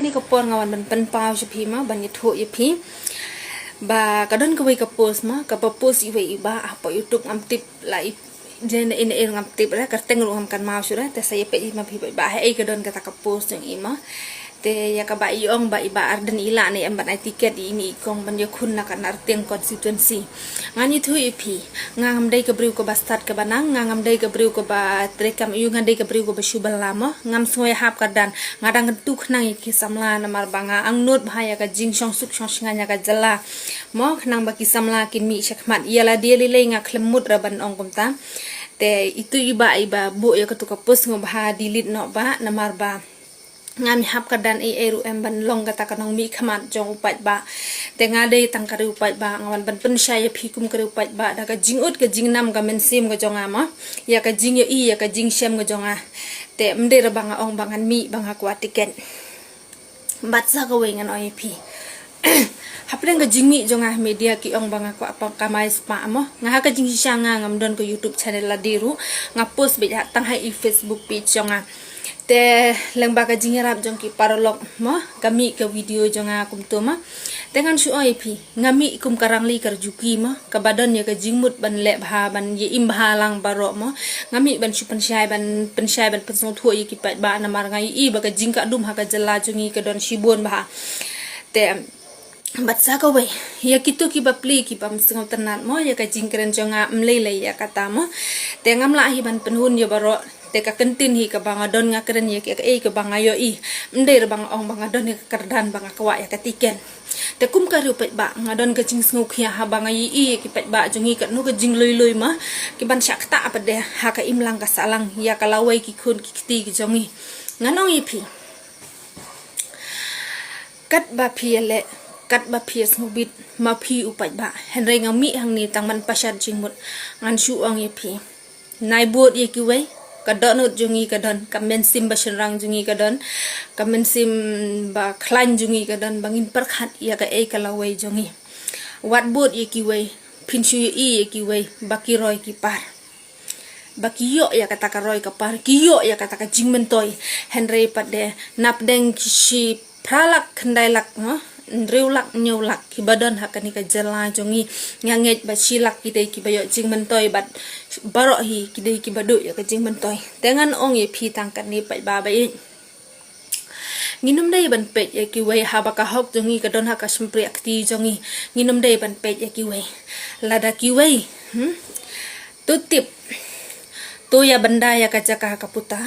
ni kapor ngawan ban pen pau jepi ma ban yithu yepi ba kadon kawai kapos ma kapopos iwe iba apa YouTube ngam tip lai jen in ngam tip ra karteng ngam kan mau sura te saya pe ma bi ba ai kadon kata kapos jeng ima te ya ka ba iong ba iba arden ila ni am ban ai tiket ini kong ban khun na kan Nartiang constituency ngani thu ipi ngam dai ka briew ko ba start ka banang ngam dai ka briew ko ba trekam yu ngam dai ka briew ko ba shubal lama ngam soi hap ka dan ngadang tuk nang ki samla namar banga ang not bhaya ka jing song suk song nganya ka jala mo nang ba ki samla kin mi shakmat yala dia lele nga klemut raban ong kumta te itu iba bu ya ka tu ka pus ngobha dilit no ba namar ba ngam hap ka dan eru ban long kata kanong mi khamat jong upat ba te ngade tang kari upat ba ngawan ban pen shay phikum kari upat ba da ka jingut ka jingnam ka men sim ka jong ama ya ka jing ya ka jing shem ka jong a te mde ra banga ong bangan mi banga kwa tiket bat sa ka wengan oi phi hapreng ka jingmi jong a media ki ong banga kwa apa kamai spa mo nga ka jing sanga ngam don ko YouTube channel la diru nga post be tang hai Facebook page jong a te lengba ka jingarap jong ki parolog mo kami ke video jong a kum to ma dengan su oi phi ngami kum karangli karjuki ma ka badan ya ka jingmut ban le bha ban ye im bha lang baro mo ngami ban su pensyai ban pensong thu ye ki pat ba namar ngai i ba ka jing ka dum ha ka jela jongi ka don shibon ba te batsa ka we ya kitu ki bapli ki pam singau tenat mo ya ka jing keren jong a mlele ya kata mo te ngam la hi ban penhun ya baro te ka kentin hi ka banga don nga keren ye ka ka banga yo i mder banga ong banga don ka kardan banga kwa ya ka tiken te kum ka ru pet ba nga don ka jing sngu khia ha banga i ki pet ba jongi ka no ka jing loi ma ki ban syak ta apa de ha ka imlang ka salang ya ka lawai ki khun ki ti ki jongi nganong i phi kat ba phi le kat ba phi snubit ma phi upat ba henry ngami hang ni tang man pasat jingmut ngan su ong i phi nai bot ye ki we kadon jungi kadon kamen sim ba shenrang jungi kadon kamen sim ba klan jungi kadon bangin perkhat ya ka e kalawai jungi wat bot ye ki we pinshu ye ki we baki roy ki par baki yo ya kata ka roy ka par ki yo ya kata ka jingmen toy henry pade nap deng ki pralak khandai lak no ndriulak nyulak ki badan hakani ka jala jongi nganget ba silak ki dei ki bayo jingmen toy bat baro hi ki dei ki badu ya ka jingmen toy dengan ong ye phi tangkan ni pa ba bai nginum dei ban pet ya ki wei ha ba ka hok jongi ka don ha ka smpri akti jongi nginum dei ban pet ya ki wei lada ki wei tutip to ya banda ya ka jaka ka puta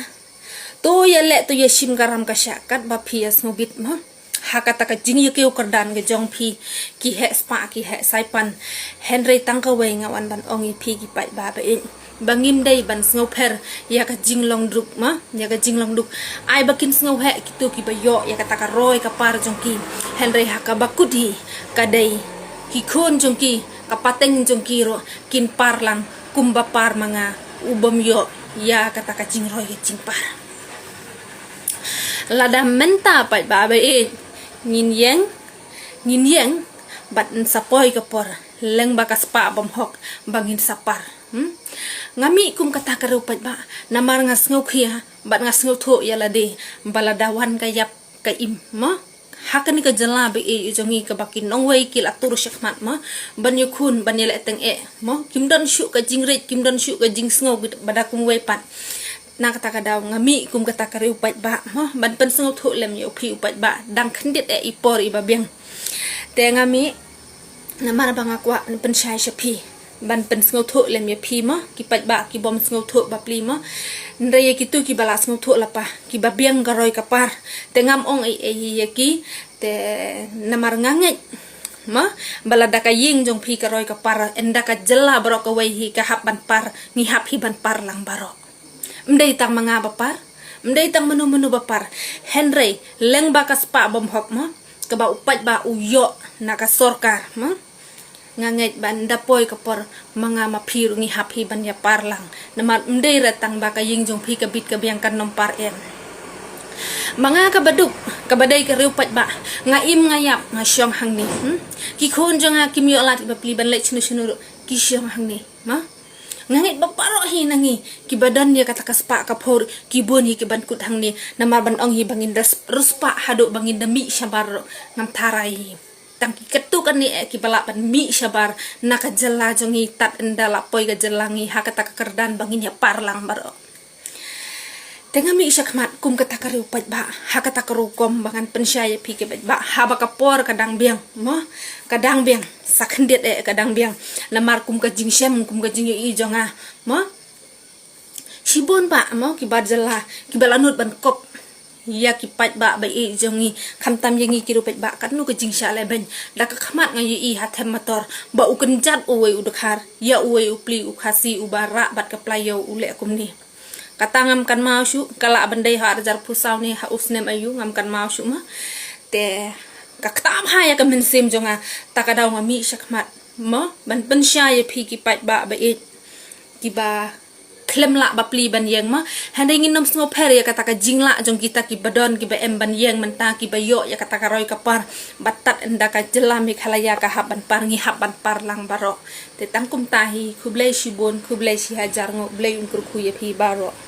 to ya le to ya sim garam ka syakat ba phi as ngobit ma hakata ka jing yekeu kardan ke jong phi ki he spa ki he saipan henry tangka we ngawan ban ongi phi ki pai ba ba bangim dai ban sngo pher ya ka jing long druk ma ya ka jing long duk ai bakin sngo he ki tu ki ba yo ya ka taka roy ka par jong ki henry haka bakudi ka dai ki khun jong ki ka pateng jong ki ro kin par lang kumba par manga ubom yo ya ka taka jing roy ke jing par lada menta pai ba ba ngin yang bat sapoi ka por leng bakas pa bom hok bangin sapar ngami kum kata ka rupat ba namar ngas ngau khia bat ngas ngau tho ya lade baladawan ka yap ka im ma hakani ka jala be jongi ka bakin nongwei kil atur syakmat ma ban yukun ban yele teng ma kimdon syu ka jingret kimdon syu ka jing ngau badakum wei pat na kata ka daw ngami kum kata ka upat ba mo ban pen sngau thu lem yo phi upat ba dang khendit ipor ibabiang te ngami namar banga kwa pen shai shapi ban pen sngau thu lem yo phi mo ki pat ba ki bom sngau thu ba pli mo ndre ki tu ki balas sngau thu lapa ki babiang garoi kapar te ngam ong ye ki te namar nganget ma balada ka ying jong phi karoi kapar enda ka jela baro ka wei hi ka hap ban par ni hap hi ban par lang baro mdei tang mga bapar mdei tang menu bapar henry leng bakas pa bom hok mo ka ba upat ba uyo na ka sorkar mo nganget ban dapoy ka por mga maphiru ngi happy ban ya parlang naman mdei ratang ba ka ying jong phi ka bit ka biang kan nom par mga kabaduk kabaday ka riupat ba nga im ngayap nga syong hang ni ki khun jong ha kim yo lat ba pli ban le chnu ki syong hang ni ma ngangit baparo hi nangi ki badan dia kata kaspa kapor ki bon hi ki ban kut hang ni namar ban ong hi bangin ruspa hado bangin demi syabar ngam tarai tang ki ketukan ni ki balak ban mi syabar naka jela jongi tat endala poi ga jelangi ha kata kerdan bangin ya parlang baro tengah mi syakmat kum kata karu pat ba ha kata karu kom bangan pensyaya pi ke ba ha ba kapor kadang biang mo kadang biang sakendet kadang biang lamar kum ka jing syam kum ka jing i jonga mo sibon ba mo ki badjela ki balanut ban kop ya ki pat ba i jongi kham tam yengi ki ru pat ba kan nu ka jing sha le ben da ka khamat ngai i hatem motor ba u kan jat u we u dekhar ya u we u pli u khasi u bara bat ka playo u le kum ni kata ngam kan mau syu kala bandai ha arjar pusau ni ha usnem ayu ngam kan mau syu ma te kaktam ha ya kamen sim jonga takadaw ngami syakmat mo ban pensya ya phi ki pat ba e ki ba klem la ba pli ban yeng ma handai ngin nom sngo pher ya kata ka jingla jong kita ki badon ki ba em ban yeng menta ki ba yo ya kata ka roi kapar batat enda ka jelami khalaya ka haban par ngi haban par lang baro te tangkum tahi kublai shibon kublai shi hajar ngo blai un kur khu ye phi baro